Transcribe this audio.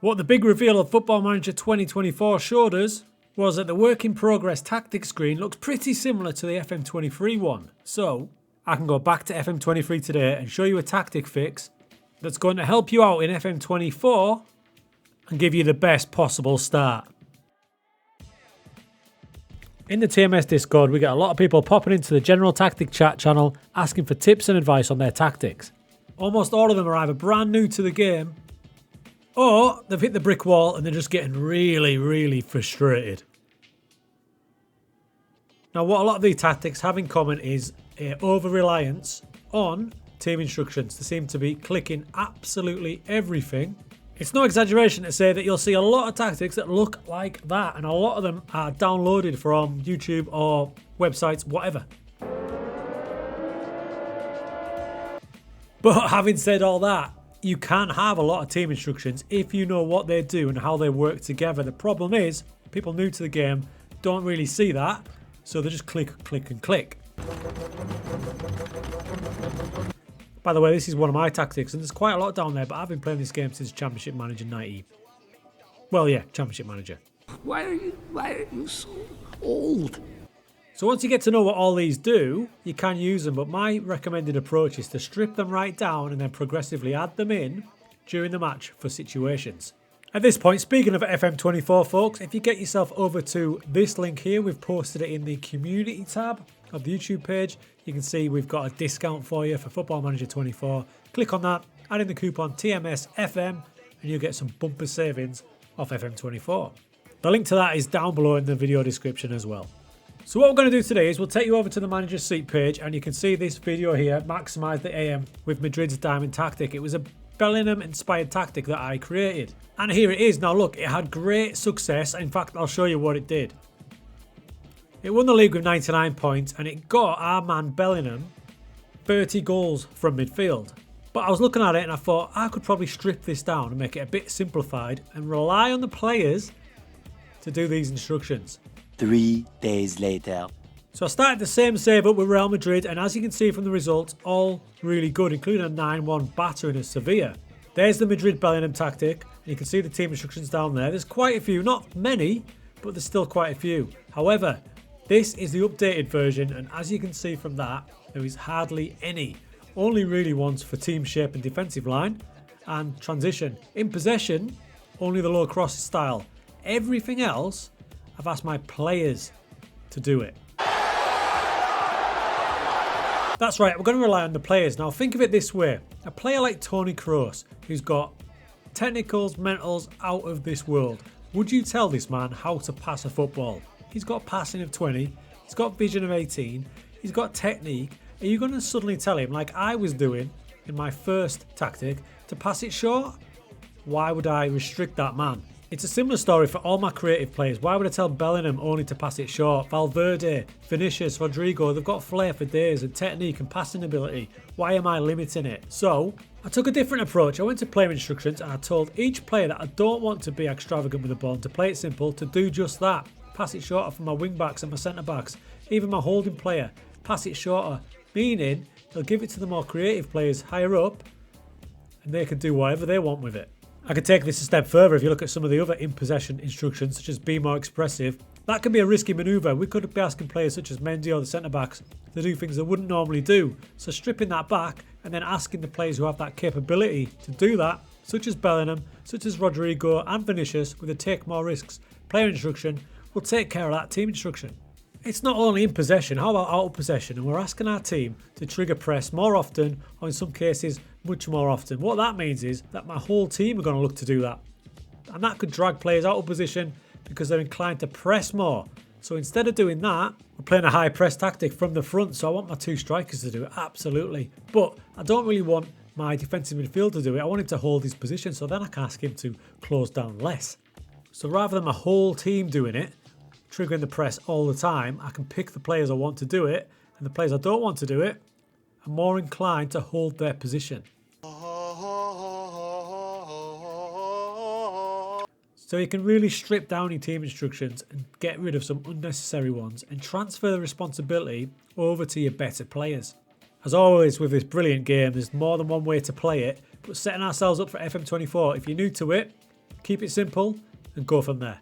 What the big reveal of Football Manager 2024 showed us was that the work in progress tactics screen looks pretty similar to the FM23 one. So I can go back to FM23 today and show you a tactic fix that's going to help you out in FM24 and give you the best possible start. In the TMS Discord, we get a lot of people popping into the general tactic chat channel asking for tips and advice on their tactics. Almost all of them are either brand new to the game or they've hit the brick wall and they're just getting really frustrated. Now, what a lot of these tactics have in common is an over-reliance on team instructions. They seem to be clicking absolutely everything. It's no exaggeration to say that you'll see a lot of tactics that look like that, and a lot of them are downloaded from YouTube or websites, whatever. But having said all that, you can have a lot of team instructions if you know what they do and how they work together. The problem is, people new to the game don't really see that, so they just click. By the way, this is one of my tactics, and there's quite a lot down there, but I've been playing this game since Championship Manager 90. Well, yeah, Championship Manager. Why are you so old? So once you get to know what all these do, you can use them, but my recommended approach is to strip them right down and then progressively add them in during the match for situations. At this point, speaking of FM24 folks, if you get yourself over to this link here, we've posted it in the community tab of the YouTube page. You can see we've got a discount for you for Football Manager 24. Click on that, add in the coupon TMSFM, and you'll get some bumper savings off FM24. The link to that is down below in the video description as well. So what we're going to do today is we'll take you over to the manager's seat page, and you can see this video here, Maximise the AM with Madrid's Diamond Tactic. It was a Bellingham inspired tactic that I created. And here it is. Now look, it had great success. In fact, I'll show you what it did. It won the league with 99 points, and it got our man Bellingham 30 goals from midfield. But I was looking at it and I thought I could probably strip this down and make it a bit simplified and rely on the players to do these instructions. 3 days later. So I started the same save up with Real Madrid, and as you can see from the results, all really good, including a 9-1 battering of Sevilla. There's the Madrid Bellingham tactic, and you can see the team instructions down there. There's quite a few, not many, but there's still quite a few. However, this is the updated version, and as you can see from that, there is hardly any. Only really ones for team shape and defensive line, and transition. In possession, only the low cross style. Everything else, I've asked my players to do it. That's right, we're going to rely on the players. Now think of it this way. A player like Toni Kroos, who's got technicals, mentals out of this world. Would you tell this man how to pass a football? He's got passing of 20, he's got vision of 18, he's got technique. Are you going to suddenly tell him, like I was doing in my first tactic, to pass it short? Why would I restrict that man? It's a similar story for all my creative players. Why would I tell Bellingham only to pass it short? Valverde, Vinicius, Rodrigo, they've got flair for days and technique and passing ability. Why am I limiting it? So, I took a different approach. I went to player instructions and I told each player that I don't want to be extravagant with the ball, to play it simple, to do just that. Pass it shorter for my wing backs and my centre backs, even my holding player. Pass it shorter, meaning they'll give it to the more creative players higher up and they can do whatever they want with it. I could take this a step further. If you look at some of the other in possession instructions, such as be more expressive, that can be a risky manoeuvre. We could be asking players such as Mendy or the centre backs to do things they wouldn't normally do. So stripping that back and then asking the players who have that capability to do that, such as Bellingham, such as Rodrigo and Vinicius, with a take more risks player instruction, will take care of that team instruction. It's not only in possession, how about out of possession? And we're asking our team to trigger press more often, or in some cases, much more often. What that means is that my whole team are going to look to do that. And that could drag players out of position because they're inclined to press more. So instead of doing that, we're playing a high press tactic from the front. So I want my two strikers to do it, absolutely. But I don't really want my defensive midfield to do it. I want him to hold his position, so then I can ask him to close down less. So rather than my whole team doing it, triggering the press all the time, I can pick the players I want to do it, and the players I don't want to do it are more inclined to hold their position. So you can really strip down your team instructions and get rid of some unnecessary ones and transfer the responsibility over to your better players. As always with this brilliant game, there's more than one way to play it, but setting ourselves up for FM24, if you're new to it, Keep it simple and go from there.